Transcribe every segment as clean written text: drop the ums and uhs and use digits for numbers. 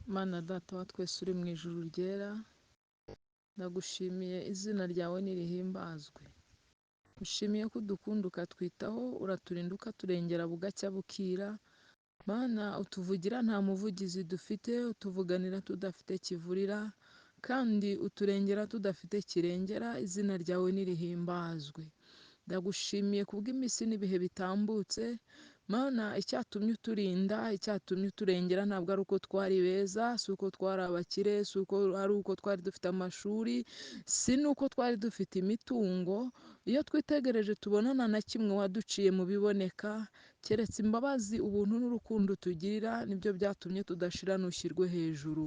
Mana data wa twese uri mu ijuru ryera, ndagushimiye izina ryawe nirihimbazwe. Ushimiye ko udukunda ukatwitaho, uraturinda ukaturengera bugacya bukira. Mana utuvugira nta muvugizi dufite, utuvuganira tudafite kivurira, kandi uturengera tudafite kirengera, izina ryawe nirihimbazwe. Ndagushimiye kubw'iminsi n'ibihe bitambutse. Mana icyatumye uturinda, icyatumye uturengera ntabwo ari uko twari beza, si uko twari abakire, si uko ari uko twari dufite amashuri, si n'uko twari dufite imitungo. Iyo twitegereje tubonana na kimwe waduciye mu biboneka, keretse imbabazi, ubuntu n'urukundo tugirira nibyo byatumye tudashira ntushyirwe hejuru.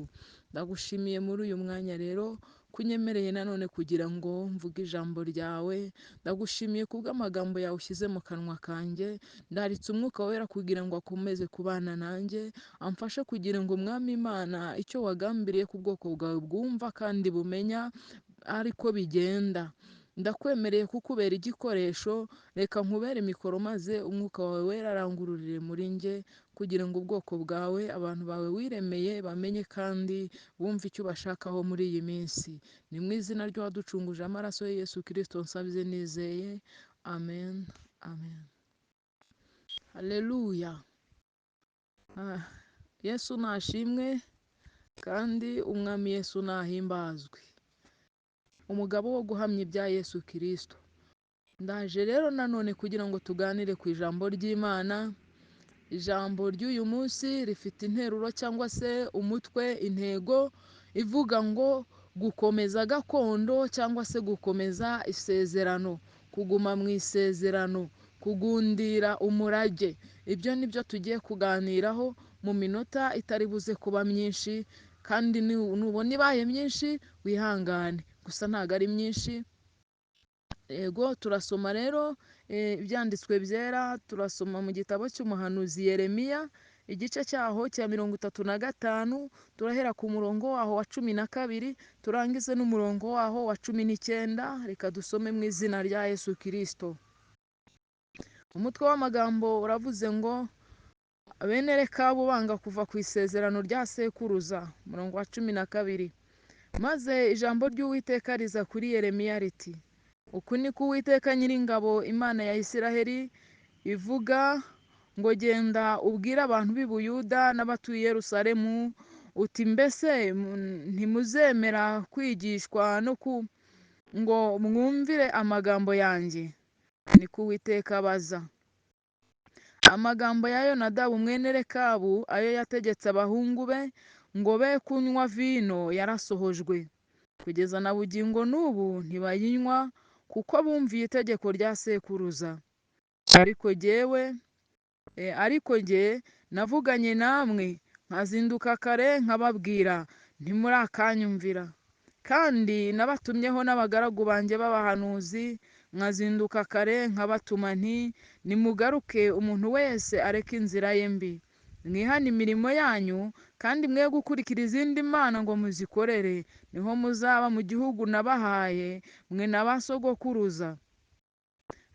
Ndagushimiye muri uyu mwanya rero kunyemereye nanone kugira ngo mvuge ijambo ryawe. Ndagushimiye kubw'amagambo yawe ushyize mu kanwa kanjye. Ndaritse umwuka wera kugira ngo akomeze kubana nanjye, amfashe kugira ngo Mwami Imana icyo wagambiriye ku bwoko bwawe bwumva kandi bumenya ariko bigenda. Ndakwemereye kukubera igikoresho, reka nkubere mikoro maze umwuka wawe wera arangururire muri njye, kugira ngo ubwoko bwawe, abantu bawe wiremeye bamenye kandi bumve icyo ubashakaho muri iyi minsi. Ni mu izina ry'uwaducunguje amaraso ya Yesu Kristo nsabye nizeye, amen, amen. Haleluya. Yesu nashimwe kandi umwami Yesu nahimbazwe. Umugabo wo guhamya ibya Yesu Kristo. Ndaje rero nanone kugira ngo tuganire ku ijambo ry'Imana. Ijambo ry'uyu munsi rifite interuro cyangwa se umutwe, intego ivuga ngo gukomeza gakondo cyangwa se gukomeza isezerano, kuguma mu isezerano, kugundira umurage. Ibyo ni byo tugiye kuganiraho mu minota itari buze kuba myinshi, kandi nubona ibaye myinshi wihangane, gusa ntabwo ari myinshi. Yego, turasoma rero ibyanditswe byera, turasoma mu gitabo cy'umuhanuzi Yeremiya, igice cyaho cya 35, turahera ku murongo waho wa 12 turangize n'umurongo waho wa 19. Reka dusome mu izina rya Yesu Kristo. Umutwe w'amagambo uravuze ngo bene Rekabu banga kuva ku isezerano rya sekuruza. Umurongo wa 12. Maze ijambo ry'Uwiteka riza kuri Yeremiya riti, uku ni ko Uwiteka Nyiringabo, Imana ya Isiraheli ivuga ngo genda ubwire abantu b'i Buyuda n'abatuye i Yerusalemu uti mbese ntimuzemera kwigishwa ngo mwumvire amagambo yanjye? Ni ko Uwiteka abaza. Amagambo ya Yonadabu mwene Rekabu, ayo yategetse abahungu be ngo be kunywa vino, yarasohojwe. Kugeza na bugingo n'ubu ntibayinywa, kuko bumviye itegeko rya sekuruza. Ariko jye navuganye namwe nkazinduka kare nkababwira, ntimurakanyumvira. Kandi nabatumyeho n'abagaragu banjye b'abahanuzi, nkazinduka kare nkabatuma nti, nimugaruke umuntu wese areke inzira ye mbi, mwihane imirimo yanyu, kandi mwe gukurikira izindi mana ngo muzikorere, niho muzaba mu gihugu nabahaye mwe na ba sogokuruza.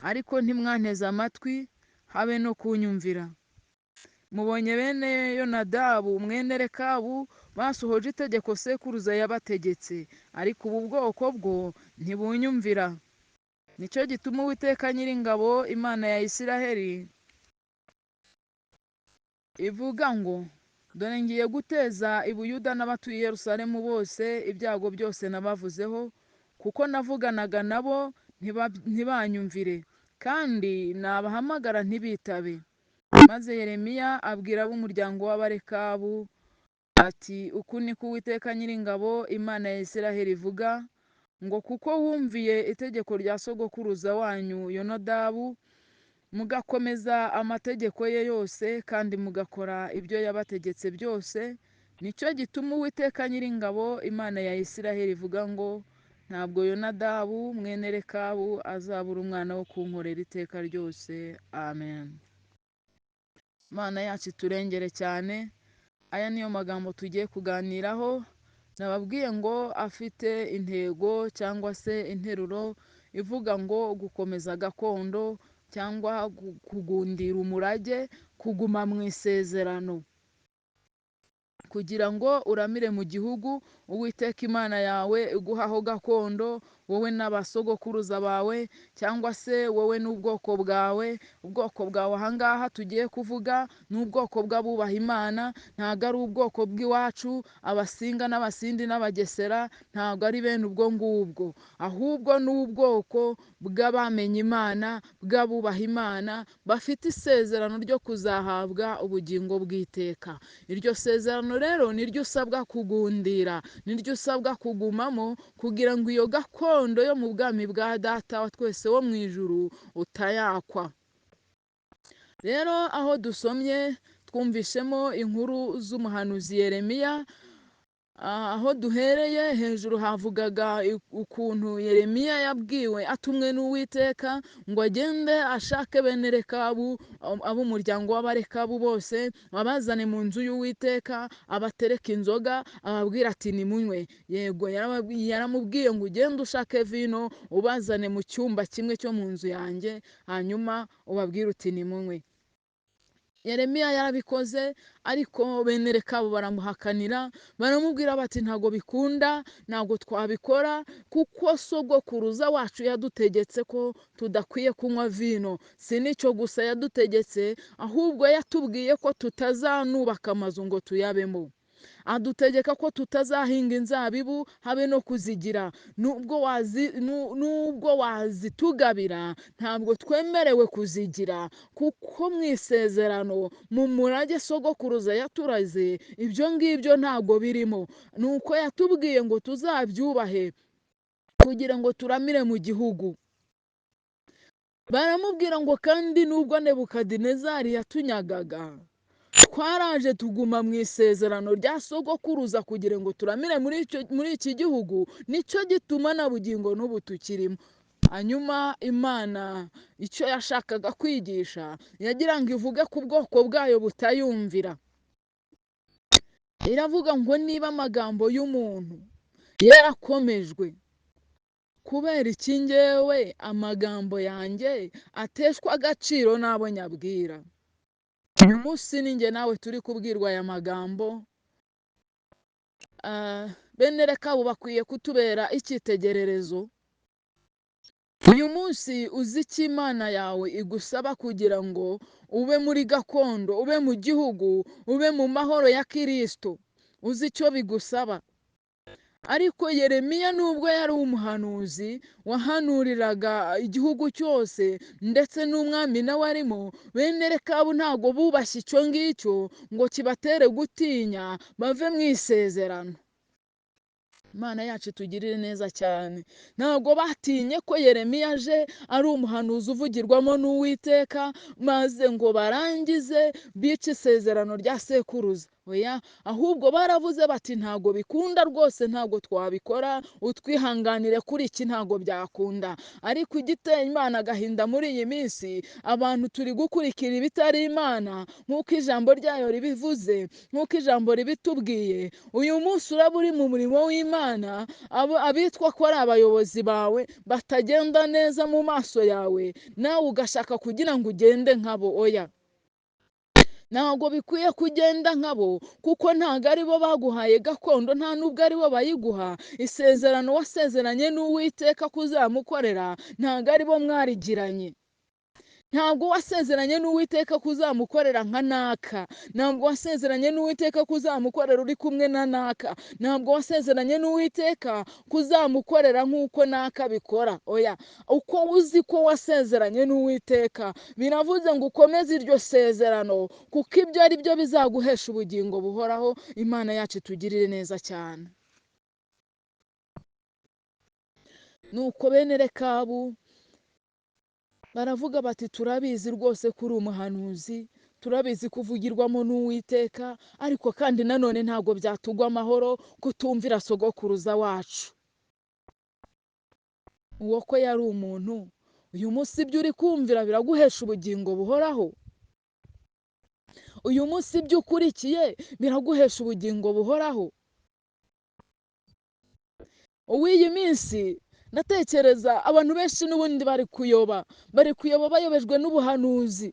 Ariko ntimwanteze amatwi, habe no kunyumvira. Mubonye bene Yonadabu mwene Rekabu basohoje itegeko sekuruza yabategetse, ariko ubu bwoko bwo ntibunyumvira. Nicyo gituma Uwiteka Nyiringabo, Imana ya Isiraheli ivuga ngo, dore ngiye guteza i Buyuda n'abatuye i Yerusalemu bose ibyago byose nabavuzeho, kuko navuganaga nabo ntibanyumvire, kandi nabahamagara ntibitabe. Maze Yeremiya abwira ab'umuryango w'Abarekabu ati, uku ni ko Uwiteka Nyiringabo, Imana ya Isiraheli ivuga ngo kuko wumviye itegeko rya sogokuruza wanyu Yonadabu, mugakomeza amategeko ye yose kandi mugakora ibyo yabategetse byose, nicyo gituma Uwiteka Nyiringabo, Imana ya Isiraheli ivuga ngo, ntabwo Yonadabu mwene Rekabu azabura umwana wo kunkorera iteka ryose. Amen. Imana yacu iturengere cyane. Aya niyo magambo tugiye kuganiraho. Nababwiye ngo afite intego cyangwa se interuro ivuga ngo gukomeza gakondo cyangwa kugundira umurage, kuguma mu isezerano. kugira ngo uramire mu gihugu Uwiteka Imana yawe iguhaho gakondo, wowe n'abasogokuruza bawe, cyangwa se wowe n'ubwoko bwawe. Ubwoko bwawe ahangaha tugiye kuvuga ni ubwoko bw'abubaha Imana, ntabwo ari ubwoko bw'iwacu abasinga n'abasindi n'abagesera, ntabwo ari bene ubwo ngubwo, ahubwo ni ubwoko bw'abamenye Imana, bw'abubaha Imana, bafite isezerano ryo kuzahabwa ubugingo bw'iteka. Iryo sezerano rero niryo usabwa kugundira, niryo usabwa kugumamo, kugira ngo iyo gakondo yo mu bwami bwa Data wa twese wo mu ijuru utayakwa. Rero aho dusomye twumvishemo inkuru z'umuhanuzi Yeremiya. Aho duhereye hejuru havugaga ukuntu Yeremiya yabwiwe atumwe n'Uwiteka ngo agende ashake bene Rekabu, ab'umuryango w'Abarekabu bose, abazane mu nzu y'Uwiteka, abatereke inzoga, ababwira ati nimunywe. Yego, yaramubwiye ngo ugende ushake vino ubazane mu cyumba kimwe cyo mu nzu yanjye, hanyuma ubabwire uti nimunywe. Yeremiya yarabikoze, ariko bene Rekabu baramuhakanira, baramubwira bati ntago bikunda, ntago twabikora, kuko sogokuruza wacu yadutegetse ko tudakwiye kunywa vino. Si n'icyo gusa yadutegetse, ahubwo yatubwiye ko tutazanubaka amazu ngo tuyabemo. Adutegeka ko tutazahinga inzabibu habe no kuzigira. Nubwo wazitugabira ntabwo twemerewe kuzigira, kuko mu isezerano mu murage sogokuruza yaturaze ibyo ngibyo ntabwo birimo. Nuko yatubwiye ngo tuzabyubahe kugira ngo turamire mu gihugu. Baramubwira ngo kandi nubwo Nebukadinezari yatunyagaga, twaraje tuguma mu isezerano rya sogokuruza kugira ngo turamire muri iki gihugu, nicyo gituma na bugingo n'ubu tukirimo. Hanyuma Imana icyo yashakaga kwigisha, yagira ngo ivuge ku bwoko bwayo butayumvira. Iravuga ngo niba amagambo y'umuntu yarakomejwe, kubera iki njyewe amagambo yanjye ateshwa agaciro n'abo nyabwira? Uyu munsi ni njye nawe turi kubwirwa aya magambo. Bene Rekabu bakwiye kutubera icyitegererezo. Uyu munsi uzi icyo Imana yawe igusaba kugira ngo ube muri gakondo, ube mu gihugu, ube mu mahoro ya Kristo. Uzi icyo bigusaba. Ariko Yeremiya nubwo yari umuhanuzi wahanuriraga igihugu cyose, ndetse n'umwami nawe arimo, bene Rekabu ntabwo bubashye icyo ngicyo ngo kibatere gutinya bave mu isezerano. Imana yacu itugirire neza cyane. Ntabwo batinye ko Yeremiya aje ari umuhanuzi uvugirwamo n'Uwiteka, maze ngo barangize bice isezerano rya sekuruza. Oya, ahubwo baravuze bati ntago bikunda rwose, ntago twabikora, utwihanganire kuri iki ntago byakunda. Ariko igiteye Imana agahinda muri iyi minsi, abantu turi gukurikira ibitari Imana nk'uko ijambo ryayo ribivuze, nk'uko ijambo ribitubwiye. Uyu munsi uraba uri mu murimo w'Imana, abitwa ko ari abayobozi bawe batagenda neza mu maso yawe, nawe ugashaka kugira ngo ugende nkabo. Oya, ntabwo bikwiye kugenda nkabo, kuko ntabwo ari bo baguhaye gakondo, nta nubwo ari bo bayiguha. Isezerano wasezeranye n'Uwiteka kuzamukorera ntabwo ari bo mwarigiranye. Ntabwo wasezeranye n'Uwiteka kuzamukorera nka naka, ntabwo wasezeranye n'Uwiteka kuzamukorera uri kumwe na naka, ntabwo wasezeranye n'Uwiteka kuzamukorera nk'uko naka bikora. Oya, uko uzi ko wasezeranye n'Uwiteka, biravuze ngo ukomeze iryo sezerano, kuko ibyo ari byo bizaguhesha ubugingo buhoraho. Imana yacu itugirire neza cyane. Nuko bene Rekabu baravuga bati turabizi rwose ko uri umuhanuzi, turabizi kuvugirwamo n'Uwiteka, ariko kandi nanone ntabwo byatugwa amahoro kutumvira sogokuruza wacu. Uwo ko yari umuntu, uyu munsi ibyo uri kumvira biraguhesha ubugingo buhoraho. Uyu munsi ibyo ukurikiye biraguhesha ubugingo buhoraho. Uw'iyi minsi ndatekereza abantu benshi n'ubundi bari kuyoba bayobejwe n'ubuhanuzi.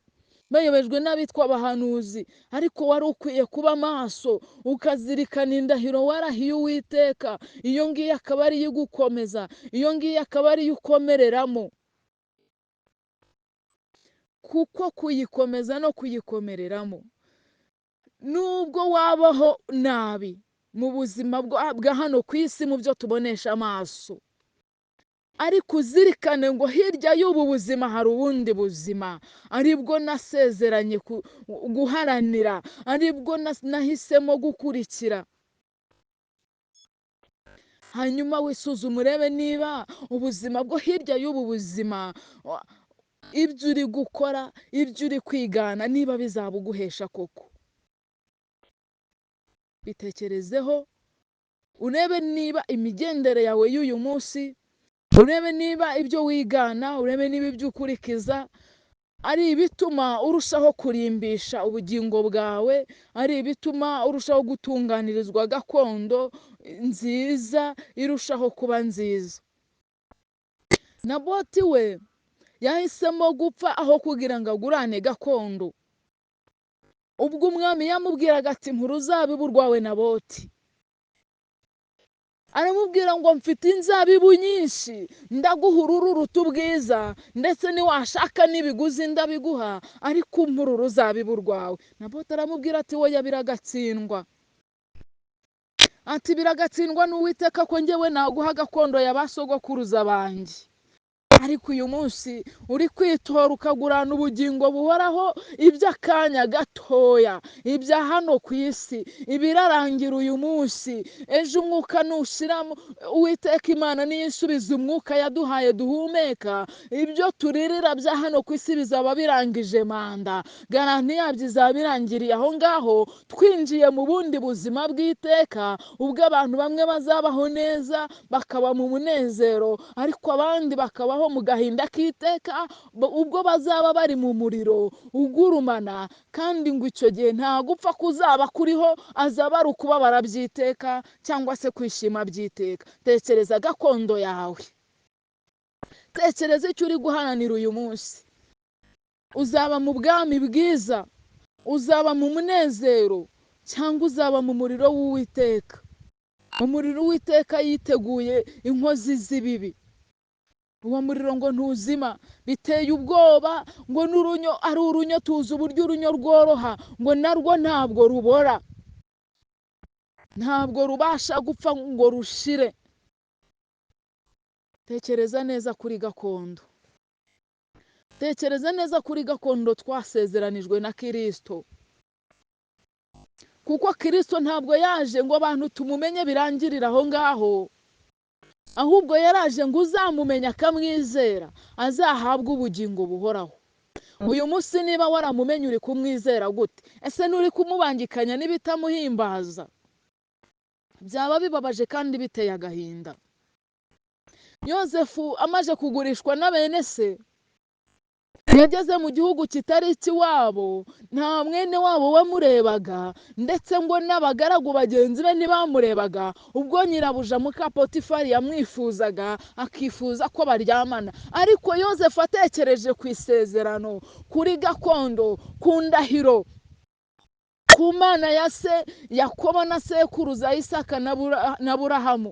bayobejwe n'abitwa abahanuzi, ariko wari ukwiye kuba maso ukazirikana indahiro warahiye Uwiteka. Iyo ngiyo akaba ariyo igukomeza, iyo ngiyo akaba ariyo ukomereramo, kuko kuyikomeza no kuyikomereramo, nubwo wabaho nabi mu buzima bwa hano ku isi mu byo tubonesha amaso, ariko uzirikane ngo hirya y'ubu buzima hari ubundi buzima, aribwo nasezeranye guharanira, aribwo nahisemo gukurikira. Hanyuma wisuzume urebe niba ubuzima bwo hirya y'ubu buzima, ibyo uri gukora, ibyo uri kwigana, niba bizabuguhesha koko. Bitekerezeho, urebe niba imigendere yawe y'uyu munsi, urebe niba ibyo wigana, urebe niba ibyo ukurikiza ari ibituma urushaho kurimbisha ubugingo bwawe, ari ibituma urushaho gutunganirizwa gakondo nziza irushaho kuba nziza. Naboti we yahisemo gupfa aho kugira ngo agurane gakondo. Ubwo umwami yamubwiraga ati mpa uruzabibu rwawe Naboti, aramubwira ngo mfite inzabibu nyinshi, ndaguha uru ruta ubwiza, ndetse niwashaka n'ibiguzi ndabiguha, ariko umpa uru ruzabibu rwawe. Naboti aramubwira ati wowe biragatsindwa, ati biragatsindwa n'Uwiteka ko njyewe naguha gakondo ya ba sogokuruza banjye. Ariko uyu munsi uri kwitora ukagurana ubugingo buhoraho iby'akanya gatoya, ibya hano ku isi, ibirarangira uyu munsi. Ejo umwuka nushiramo, Uwiteka Imana niyo isubiza umwuka yaduhaye duhumeka, ibyo turirira bya hano ku isi bizaba birangije manda, garanti yabyo izaba irangiriye aho ngaho, twinjiye mu bundi buzima bw'iteka, ubwo abantu bamwe bazabaho neza bakaba mu munezero, ariko abandi bakabaho mu gahinda k'iteka, ubwo bazaba bari mu muriro ugurumana. Kandi ngo icyo gihe nta gupfa kuzaba kuriho, azaba ari ukubabara by'iteka cyangwa se kwishima by'iteka. Tekereza gakondo yawe, tekereza icyo uri guharanira uyu munsi. Uzaba mu bwami bwiza, uzaba mu munezero, cyangwa uzaba mu muriro w'Uwiteka. Umuriro w'Uwiteka yiteguye inkozi z'ibibi. Uwo muriro ngo ntuzima, biteye ubwoba, ngo n'urunyo ari urunyo, tuzi uburyo urunyo rworoha, ngo narwo ntabwo rubora, ntabwo rubasha gupfa ngo rushire. Tekereza neza kuri gakondo, tekereza neza kuri gakondo twasezeranijwe na Kristo, kuko Kristo ntabwo yaje ngo abantu tumumenye birangirira aho ngaho, ahubwo yaraje ngo uzamumenya akamwizera azahabwe ubugingo buhoraho. Uyu munsi niba waramumenye uri kumwizera gute? Ese nturi kumubangikanya n'ibitamuhimbaza? Byaba bibabaje kandi biteye agahinda. Yozefu amaze kugurishwa na bene se, yageze mu gihugu kitari ikiwabo, nta mwene wabo wamurebaga, ndetse ngo n'abagaragu bagenzi be ntibamurebaga. Ubwo nyirabuja muka Potifari yamwifuzaga, akifuza ko baryamana, ariko Yozefu atekereje ku isezerano, kuri gakondo, ku ndahiro, ku Mana ya se Yakobo na sekuruza Isaka na Burahamu,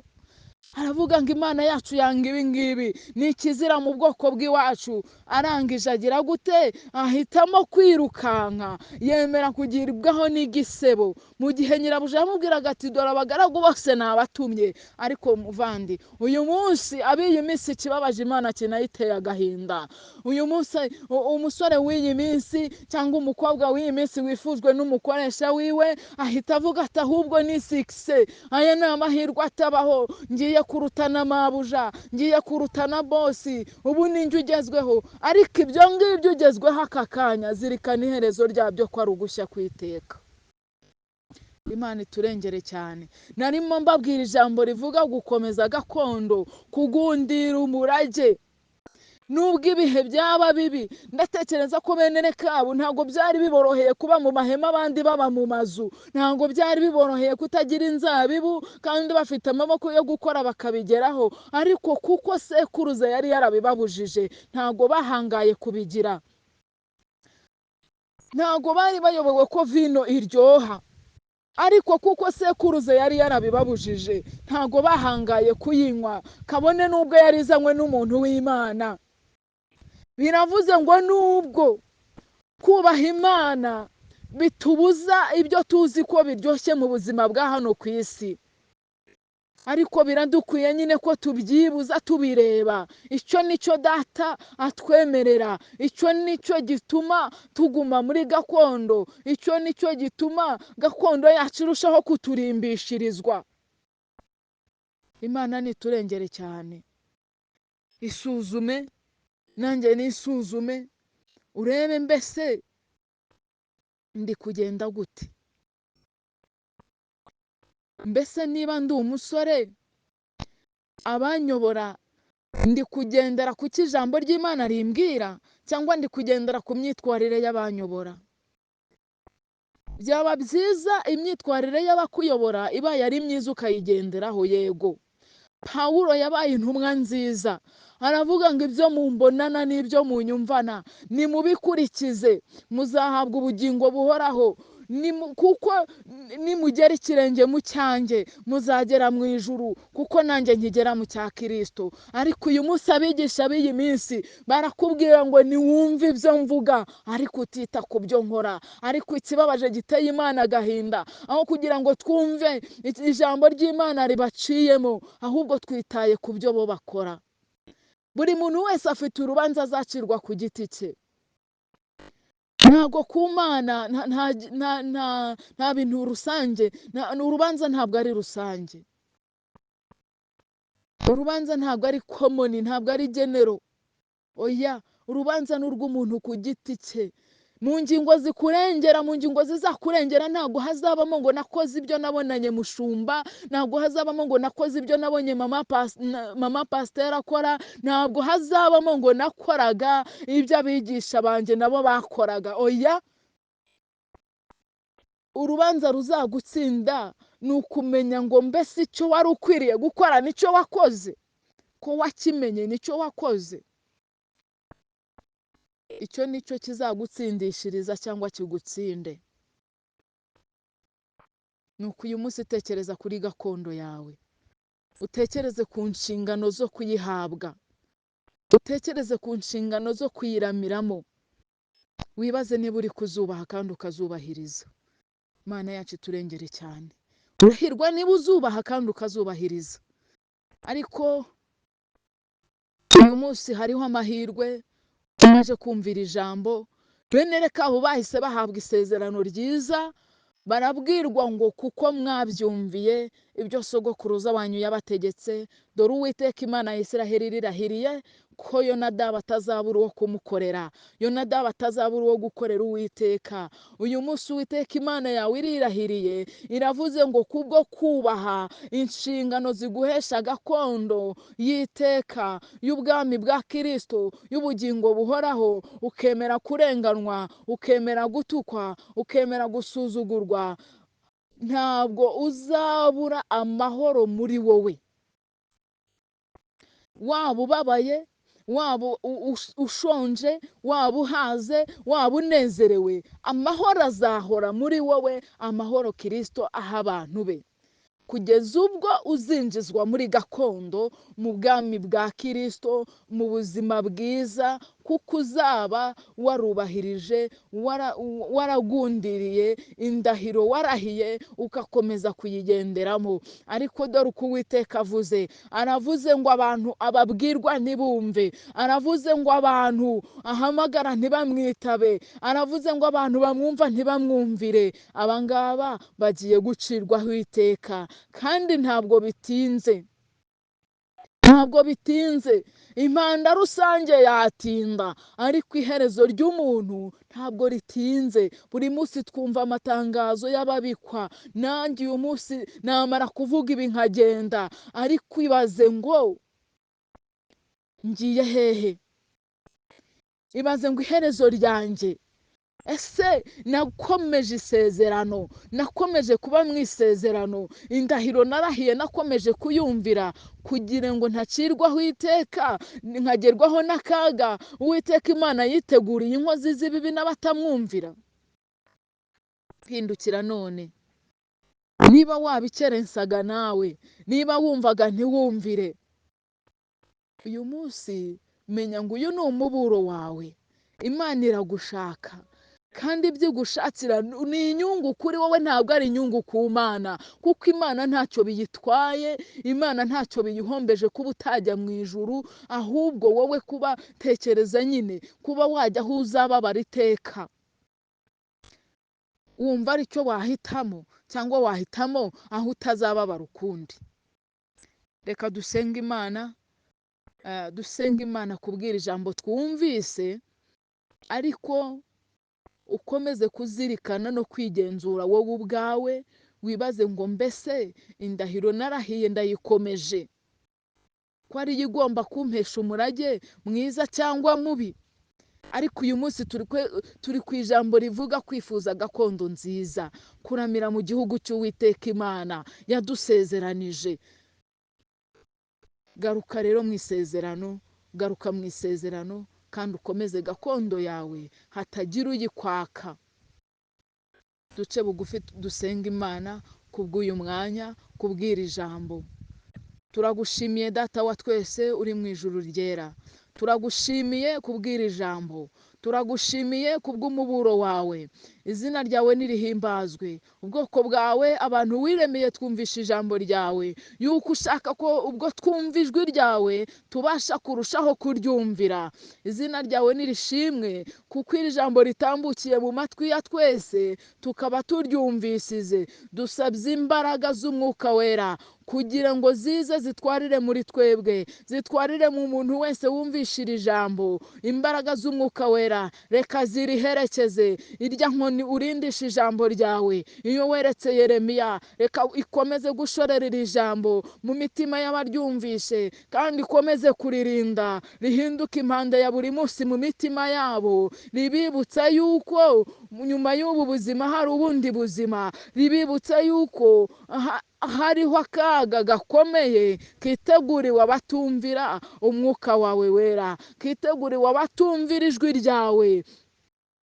aravuga ngo Imana yacu yanga ibi ngibi, ni ikizira mu bwoko bw'iwacu. Arangije agira gute? Ahitamo kwirukanka, yemera kugiribwaho n'igisebo, mu gihe nyirabuja yamubwiraga ati dore abagaragu bose nabatumye. Ariko muvandi, uyu munsi ab'iyi minsi kibabaje Imana kinayiteye agahinda. Uyu munsi umusore w'iyi minsi cyangwa umukobwa w'iyi minsi wifujwe n'umukoresha wiwe, ahita avuga ati ahubwo ni sikise, aya ni amahirwe atabaho, ngiye kurutana mabuja, ngiye kurutana bosi, ubu ninjye ugezweho. Ariko ibyo ngibyo ugezweho aka kanya, zirikana iherezo ryabyo ko ari ugushya kwiteka. Imana iturengere cyane. Narimo mbabwira ijambo rivuga gukomeza gakondo, kugundira umurage. Nubwo ibihe byaba bibi, ndatekereza ko bene Rekabu ntabwo byari biboroheye kuba mu mahema, abandi baba mu mazu. Ntabwo byari biboroheye kutagira inzabibu, kandi bafite amaboko yo gukora bakabigeraho. Ariko kuko sekuruza yari yarabibabujije, ntabwo bahangaye kubigira. ntago bari bayobowe ko vino iryoha, ariko kuko sekuruza yari yarabibabujije ntago bahangaye kuyinywa, kabone n'ubwo yari izanywe n'umuntu w'Imana. Biravuze ngo nubwo kubaha Imana bitubuza ibyo tuzi ko biryoshye mu buzima bwa hano ku isi, ariko biradukwiye nyine ko tubyibuza tubireba. Icyo nicyo Data atwemerera, icyo nicyo gituma tuguma muri gakondo, icyo nicyo gituma gakondo yacu irushaho kuturimbishirizwa. Imana niturengere cyane. Isuzume, nanjye nisuzume, urebe mbese ndi kugenda gute? Mbese niba ndi umusore, abanyobora ndi kugendera ku cy'ijambo ry'Imana rimbwira, cyangwa ndi kugendera ku myitwarire y'abanyobora? Byaba byiza imyitwarire y'abakuyobora ibaye ari myiza ukayigenderaho, yego. Pawulo yabaye intumwa nziza, aravuga ngo ibyo mumbonana n'ibyo munyumvana nimubikurikize muzahabwa ubugingo buhoraho, kuko nimugera ikirenge mu cyanjye muzagera mu ijuru, kuko nanjye nkigera mu cya Kristo. Ariko uyu munsi abigisha b'iyi minsi barakubwira ngo niwumve ibyo mvuga ariko utita ku byo nkora. Ariko ikibabaje giteye Imana agahinda, aho kugira ngo twumve ijambo ry'Imana ribaciyemo, ahubwo twitaye ku byo bo bakora. Buri muntu wese afite urubanza azacirwa ku giti cye, ntago ku Mana nta bintu rusange. Urubanza ntabwo ari rusange, urubanza ntabwo ari komoni, ntabwo ari genero. Oya, urubanza ni urw'umuntu ku giti cye. Mu ngingo zikurengera, mu ngingo zizakurengera, ntabwo hazabamo ngo nakoze ibyo nabonanye mushumba, ntabwo hazabamo ngo nakoze ibyo nabonye mama pasiteri akora, ntabwo hazabamo ngo nakoraga ibyo abigisha banjye nabo bakoraga. Oya, urubanza ruzagutsinda ni ukumenya ngo mbese icyo wari ukwiriye gukora nicyo wakoze, ko wakimenye nicyo wakoze. Icyo nicyo kizagutsindishiriza cyangwa kigutsinde. Nuko uyu munsi tekereza kuri gakondo yawe, utekereze ku nshingano zo kuyihabwa, utekereze ku nshingano zo kuyiramiramo, wibaze niba uri kuzubaha kandi ukazubahiriza. Imana yacu turengere cyane. Urahirwa niba uzubaha kandi ukazubahiriza. Ariko uyu munsi hariho amahirwe, tumaze kumvira ijambo, bene Rekabu bahise bahabwa isezerano ryiza, barabwirwa ngo kuko mwabyumviye ibyo sogokuruza wanyu yabategetse, dore Uwiteka Imana ya Isiraheli irahiriye ko Yonadabu atazabura uwo kumukorera, Yonadabu atazabura uwo gukorera Uwiteka. Uyu munsi Uwiteka Imana yawe irirahiriye, iravuze ngo kubwo kubaha inshingano ziguhesha gakondo y'iteka y'ubwami bwa Kristo, y'ubugingo buhoraho, ukemera kurenganwa, ukemera gutukwa, ukemera gusuzugurwa, ntabwo uzabura amahoro muri wowe. Waba ubabaye, waba ushonje, waba uhaze, waba unezerewe, amahoro azahora muri wowe, amahoro Kristo aha abantu be, kugeza ubwo uzinjizwa muri gakondo, mu bwami bwa Kristo, mu buzima bwiza, kuko uzaba warubahirije, waragundiriye indahiro warahiye, ugakomeza kuyigenderamo. Ariko dore uko Uwiteka avuze, aravuze ngo abantu ababwirwa ntibumve, aravuze ngo abantu ahamagara ntibamwitabe, aravuze ngo abantu bamwumva ntibamwumvire. Abangaba bagiye gucirwaho iteka, kandi ntabwo bitinze, ntabwo bitinze. Impanda rusange yatinda, ariko iherezo ry'umuntu ntabwo ritinze. Buri munsi twumva amatangazo y'ababikwa, nanjye uyu munsi namara kuvuga ibi nkagenda, ariko ibaze ngo ngiye hehe? Ibaze ngo iherezo ryanjye, ese nakomeje isezerano, nakomeje kuba mu isezerano, indahiro narahiye nakomeje kuyumvira, kugira ngo ntacirwaho iteka, nkagerwaho n'akaga Uwiteka Imana yiteguriye inkozi z'ibibi n'abatamwumvira? hindukira none. Niba wabikerensaga nawe, niba wumvaga ntiwumvire, uyu munsi menya ngo uyu ni umuburo wawe. Imana iragushaka kandi ibyo igushakira ni inyungu kuri wowe, ntabwo ari inyungu ku Mana, kuko Imana ntacyo biyitwaye, Imana ntacyo biyihombeje kuba utajya mu ijuru, ahubwo wowe kuba tekereza nyine kuba wajya aho uzababara iteka. Wumva ari cyo wahitamo cyangwa wahitamo aho utazababara ukundi. Reka dusenge Imana, dusenge Imana kubwira ijambo twumvise, ariko ukomeze kuzirikana no kwigenzura wowe ubwawe, wibaze ngo mbese indahiro narahiye ndayikomeje, ko ariyo igomba kumpesha umurage mwiza cyangwa mubi. Ariko uyu munsi turi ku ijambo rivuga kwifuza gakondo nziza, kuramira mu gihugu cy'Uwiteka Imana yadusezeranije. Garuka rero mu isezerano, garuka mu isezerano, kandi ukomeze gakondo yawe hatagira uyikwaka. Duce bugufi dusenga Imana kubw'uyu mwanya, kubwira ijambo. Turagushimiye Data wa twese uri mu ijuru ryera, turagushimiye kubwira ijambo, turagushimiye kubw'umuburo wawe. Izina ryawe nirihimbazwe. Ubwoko bwawe abantu wiremeye twumvisha ijambo ryawe, yuko ushaka ko ubwo twumva ijwi ryawe tubasha kurushaho kuryumvira. Izina ryawe nirishimwe, kuko iri jambo ritambukiye mu matwi ya twese tukaba turyumvisize. Dusabye imbaraga z'Umwuka Wera kugira ngo zize zitwarire muri twebwe, zitwarire mu muntu wese wumvishira ijambo. Imbaraga z'Umwuka Wera reka ziriherekeze. Irya nkoni urindisha ijambo ryawe iyo weretse Yeremiya, reka ikomeze gushorera iri jambo mu mitima y'abaryumvishe, kandi ikomeze kuririnda, rihinduka impanda ya buri munsi mu mitima yabo, ribibutsa yuko nyuma y'ubu buzima hari ubundi buzima, ribibutsa yuko hariho akaga gakomeye kiteguriwe abatumvira umwuka wawe wera, kiteguriwe abatumvira ijwi ryawe.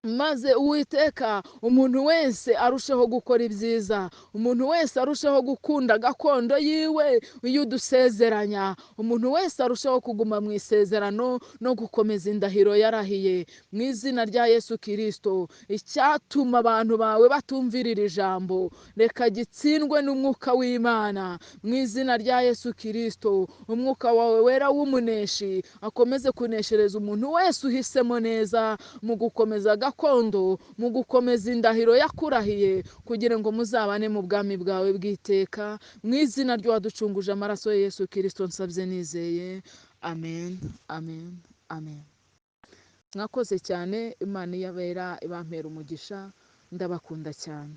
Maze Uwiteka, umuntu wese arusheho gukora ibyiza, umuntu wese arusheho gukunda gakondo yiwe iyo udusezeranya, umuntu wese arusheho kuguma mu isezerano no gukomeza indahiro yarahiye. Mu izina rya Yesu Kristo, icyatuma abantu bawe batumvira iri jambo reka gitsindwe n'umwuka w'Imana. Mu izina rya Yesu Kristo, umwuka wawe wera w'umuneshi akomeze kuneshereza umuntu wese uhisemo neza mu gukomeza gakondo, mu gukomeza indahiro yakurahiye, kugira ngo muzabane mu bwami bwawe bw'iteka. Mu izina ry'uwaducunguje amaraso ya Yesu Kristo nsabye nizeye, amen, amen, amen. Mwakoze cyane. Imana iyabera ibampera umugisha. Ndabakunda cyane.